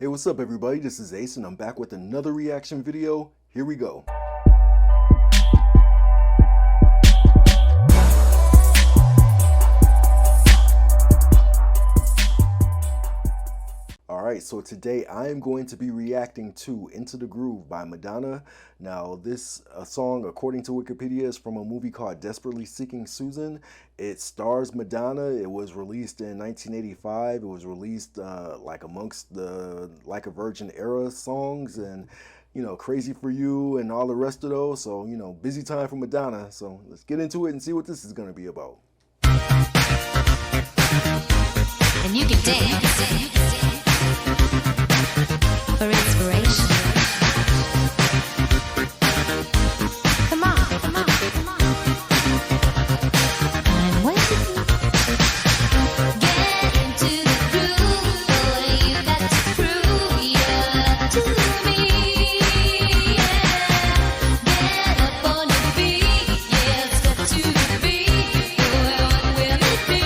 Hey, what's up everybody? This is Ace and I'm back with another reaction video. Here we go. Alright, so today I am going to be reacting to Into the Groove by Madonna. Now this song, according to Wikipedia, is from a movie called Desperately Seeking Susan. It stars Madonna. It was released in 1985. It was released like amongst the Like a Virgin era songs and, you know, Crazy for You and all the rest of those. So, you know, busy time for Madonna. So let's get into it and see what this is going to be about. And you can dance for inspiration. Come on, come on, come on. I'm waiting. Get into the groove, boy. You got to prove you're to me. Yeah. Get up on your feet, yeah. Step to the beat, boy. What will it be?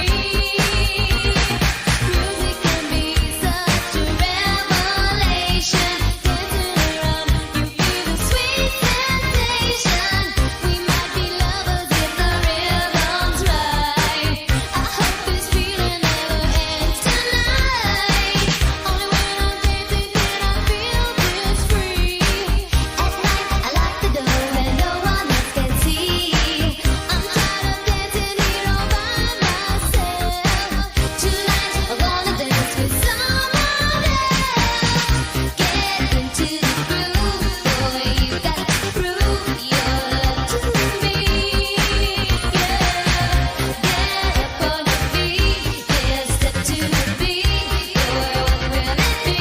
Music can be such a revelation. Dancing around, you feel the sweet sensation. We might be lovers if the rhythm's right. I hope this feeling never ends tonight. Only when I'm dancing can I feel this free. At night, I lock the door and no one else can see. I'm tired of dancing here all by myself. Tonight, I wanna dance with someone else. Get into the groove, boy. You got to prove your love to me. Yeah. Get up on your feet, yeah. Step to the beat, boy. What will it be?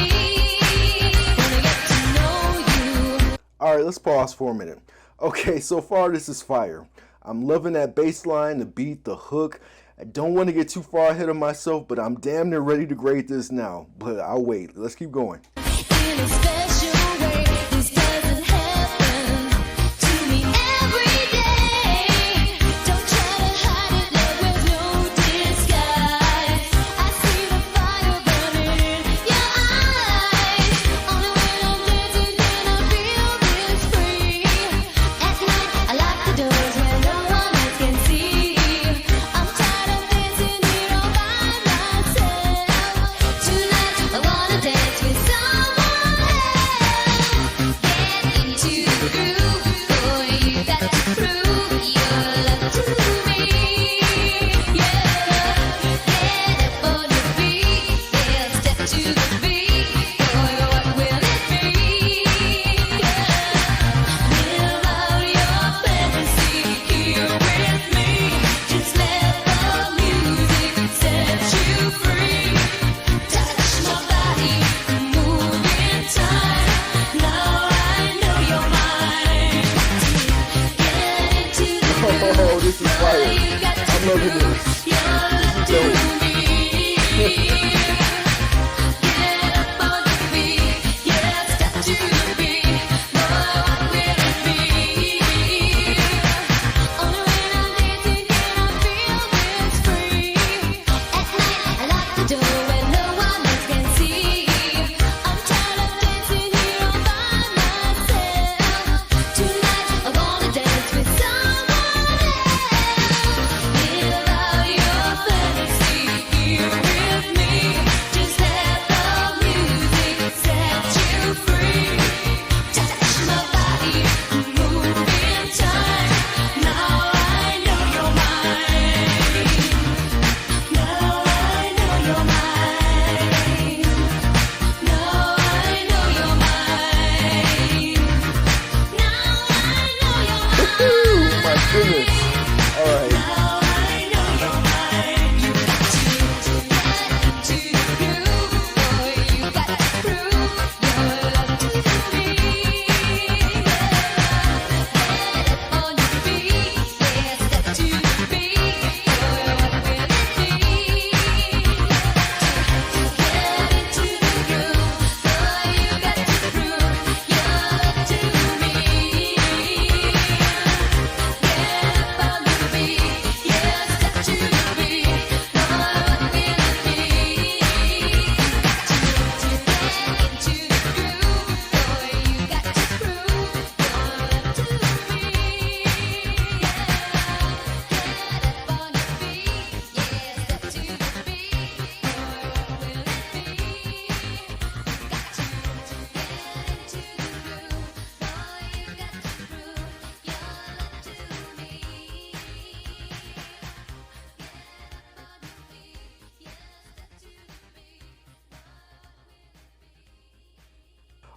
Wanna get to know you. Alright, let's pause for a minute. Okay, so far this is fire. I'm loving that bass line, the beat, the hook. I don't want to get too far ahead of myself, but I'm damn near ready to grade this now. But I'll wait. Let's keep going. In a special way, this doesn't happen to me every day. Don't try to hide it, love with no disguise. I see the fire burning in your eyes. Only when I'm dancing can I feel this free. At night, I lock the doors where no one else can see. I'm tired of dancing here all by myself. Tonight, I wanna dance with someone else. Get into the groove, boy. You got to prove your love to me. Yeah. Get up on your feet, yeah. Step to the beat, boy. What will it be? Yeah. Live out your fantasy here with me. Just let the music set you free. Touch my body, move in time. Now I know you're mine. Get into the groove. Oh, this is fire. You got to I'm loving prove this. your love to Dope. me. Get up on your feet, yeah. Step to the beat, boy. What will it be? Only when I'm dancing can I feel this free. At night, I lock the door where no one else can see. I'm tired of dancing here all by myself. Tonight, I wanna dance with someone else. Live out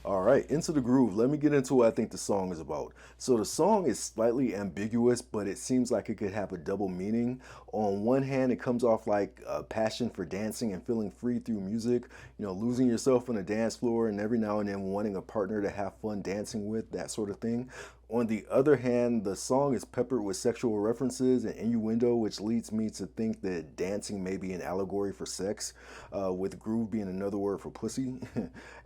All right, into the groove. Let me get into what I think the song is about. So the song is slightly ambiguous, but it seems like it could have a double meaning. On one hand, it comes off like a passion for dancing and feeling free through music, losing yourself on the dance floor and every now and then wanting a partner to have fun dancing with, that sort of thing. On the other hand, the song is peppered with sexual references and innuendo, which leads me to think that dancing may be an allegory for sex, with groove being another word for pussy.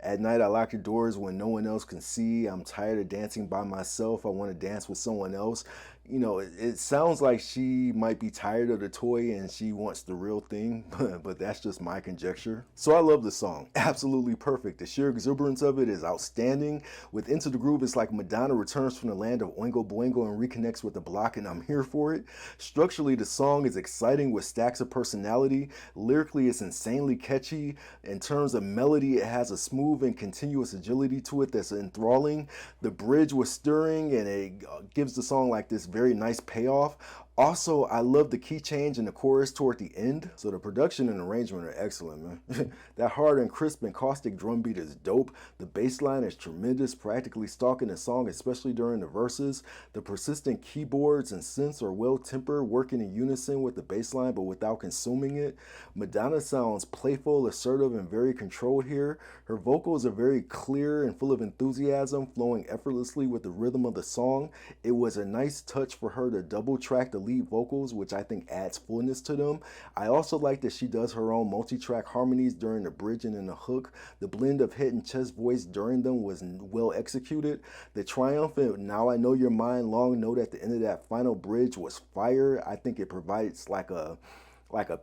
At night, I lock the doors when no one else can see. I'm tired of dancing by myself. I want to dance with someone else. It sounds like she might be tired of the toy and she wants the real thing, but that's just my conjecture. So I love the song. Absolutely perfect. The sheer exuberance of it is outstanding. With Into the Groove, it's like Madonna returns from the land of Oingo Boingo and reconnects with the block, and I'm here for it. Structurally, the song is exciting with stacks of personality. Lyrically, it's insanely catchy. In terms of melody, it has a smooth and continuous agility to it that's enthralling. The bridge was stirring, and it gives the song like this very nice payoff. Also, I love the key change in the chorus toward the end. So the production and arrangement are excellent, man. That hard and crisp and caustic drum beat is dope. The bass line is tremendous, practically stalking the song, especially during the verses. The persistent keyboards and synths are well tempered, working in unison with the bass line but without consuming it. Madonna sounds playful, assertive, and very controlled here. Her vocals are very clear and full of enthusiasm, flowing effortlessly with the rhythm of the song. It was a nice touch for her to double track the lead vocals, which I think adds fullness to them. I also like that she does her own multi-track harmonies during the bridging and the hook. The blend of head and chest voice during them was well executed. The triumphant "Now I Know Your Mind" long note at the end of that final bridge was fire. I think it provides like a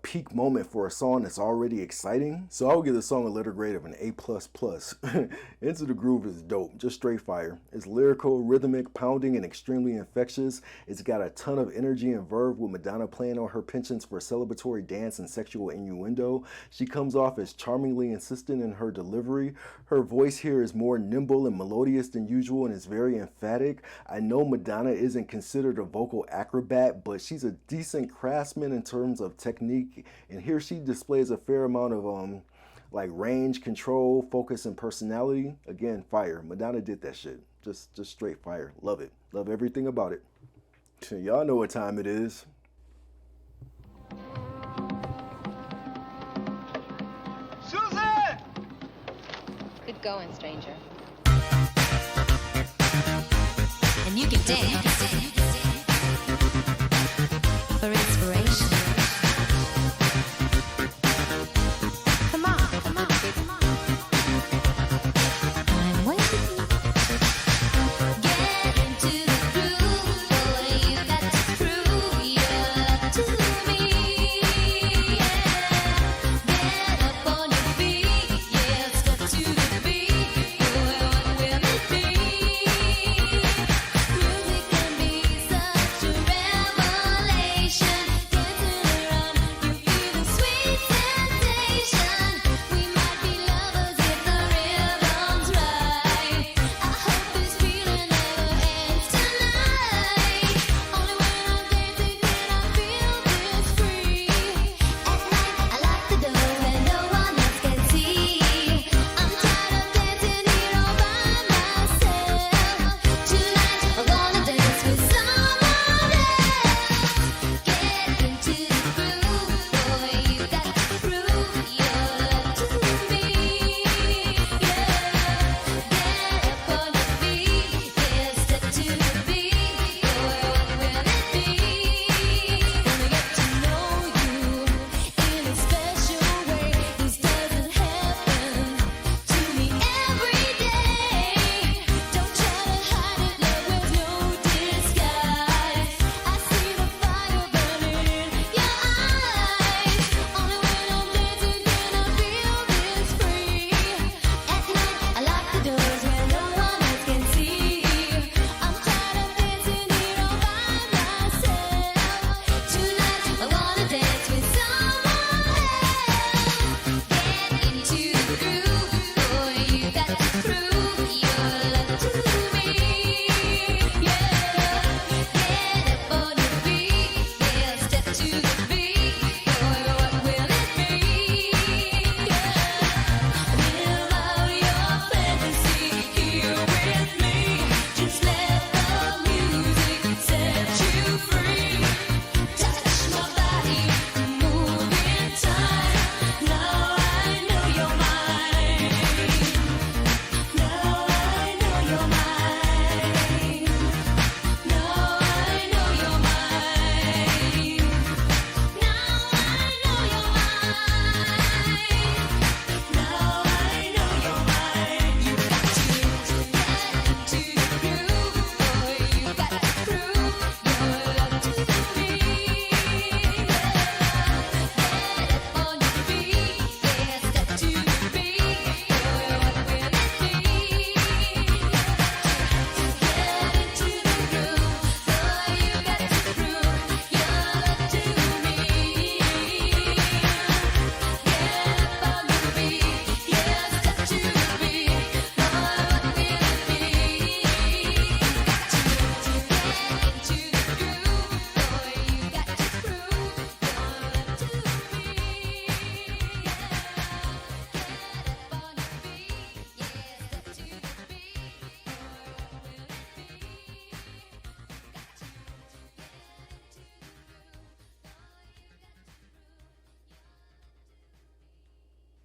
peak moment for a song that's already exciting. So I would give the song a letter grade of an A++. Into the Groove is dope, just straight fire. It's lyrical, rhythmic, pounding, and extremely infectious. It's got a ton of energy and verve, with Madonna playing on her penchants for celebratory dance and sexual innuendo. She comes off as charmingly insistent in her delivery. Her voice here is more nimble and melodious than usual and is very emphatic. I know Madonna isn't considered a vocal acrobat, but she's a decent craftsman in terms of technique, and here she displays a fair amount of like range, control, focus, and personality. Again, fire. Madonna did that shit. Just straight fire. Love it. Love everything about it. Y'all know what time it is. Susan! Good going, stranger. And you can dance for inspiration. Come on, come on, come on. I'm waiting. Get into the groove, boy. You got to prove your love to me. Yeah. Get up on your feet, yeah. Step to the beat, boy. What will it be? Music can be such a revelation. Get to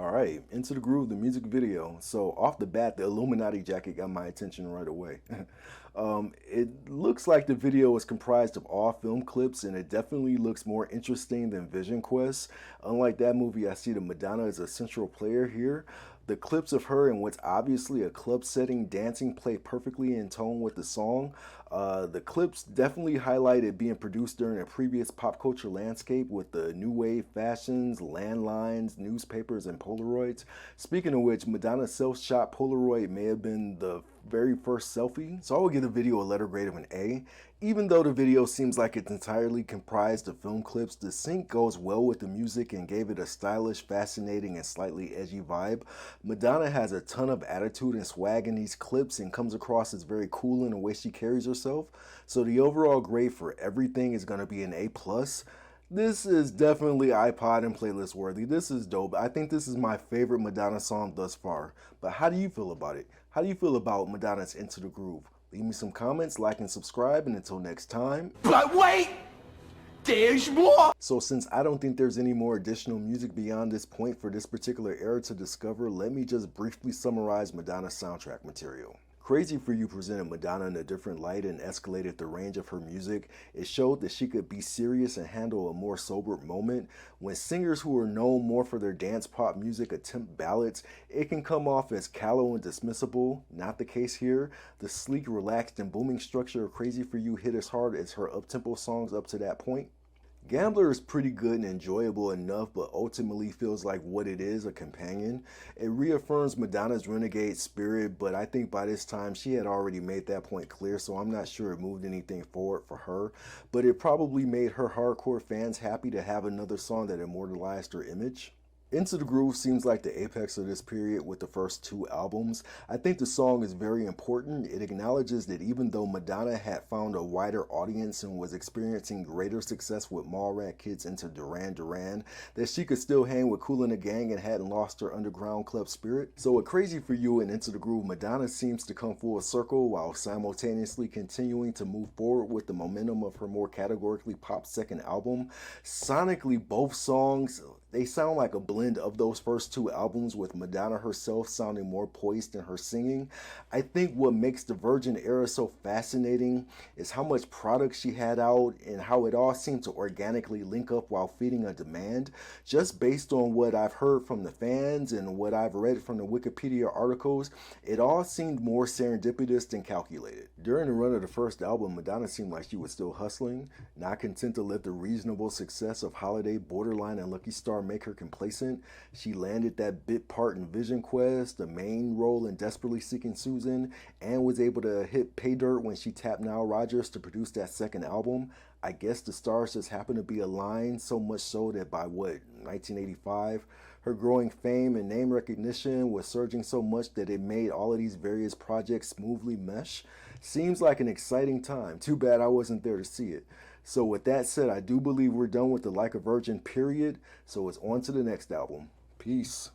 All right, Into the Groove, the music video. So off the bat, the Illuminati jacket got my attention right away. It looks like the video is comprised of all film clips, and it definitely looks more interesting than Vision Quest. Unlike that movie, I see the Madonna as a central player here. The clips of her in what's obviously a club setting dancing play perfectly in tone with the song. The clips definitely highlight it being produced during a previous pop culture landscape with the new wave fashions, landlines, newspapers, and Polaroids. Speaking of which, Madonna's self-shot Polaroid may have been the very first selfie, so I would give the video a letter grade of an A. Even though the video seems like it's entirely comprised of film clips, the sync goes well with the music and gave it a stylish, fascinating, and slightly edgy vibe. Madonna has a ton of attitude and swag in these clips and comes across as very cool in the way she carries herself. So the overall grade for everything is going to be an A+. This is definitely iPod and playlist worthy. This is dope. I think this is my favorite Madonna song thus far. But how do you feel about it? How do you feel about Madonna's Into the Groove? Leave me some comments, like, and subscribe, and until next time. But wait! There's more! So since I don't think there's any more additional music beyond this point for this particular era to discover, let me just briefly summarize Madonna's soundtrack material. Crazy for You presented Madonna in a different light and escalated the range of her music. It showed that she could be serious and handle a more sober moment. When singers who are known more for their dance pop music attempt ballads, it can come off as callow and dismissible. Not the case here. The sleek, relaxed, and booming structure of Crazy for You hit as hard as her up-tempo songs up to that point. Gambler is pretty good and enjoyable enough, but ultimately feels like what it is, a companion. It reaffirms Madonna's renegade spirit, but I think by this time she had already made that point clear, so I'm not sure it moved anything forward for her. But it probably made her hardcore fans happy to have another song that immortalized her image. Into the Groove seems like the apex of this period with the first two albums. I think the song is very important. It acknowledges that even though Madonna had found a wider audience and was experiencing greater success with Mallrat Kids into Duran Duran, that she could still hang with Kool and the Gang and hadn't lost her underground club spirit. So with Crazy for You and Into the Groove, Madonna seems to come full circle while simultaneously continuing to move forward with the momentum of her more categorically pop second album. Sonically, both songs, they sound like a blend of those first two albums, with Madonna herself sounding more poised in her singing. I think what makes the Virgin era so fascinating is how much product she had out and how it all seemed to organically link up while feeding a demand. Just based on what I've heard from the fans and what I've read from the Wikipedia articles, it all seemed more serendipitous than calculated. During the run of the first album, Madonna seemed like she was still hustling, not content to let the reasonable success of Holiday, Borderline, and Lucky Star make her complacent. She landed that bit part in Vision Quest, the main role in Desperately Seeking Susan, and was able to hit pay dirt when she tapped Nile Rodgers to produce that second album. I guess the stars just happened to be aligned, so much so that by 1985, her growing fame and name recognition was surging so much that it made all of these various projects smoothly mesh. Seems like an exciting time. Too bad I wasn't there to see it. So with that said, I do believe we're done with the Like a Virgin period, so it's on to the next album. Peace.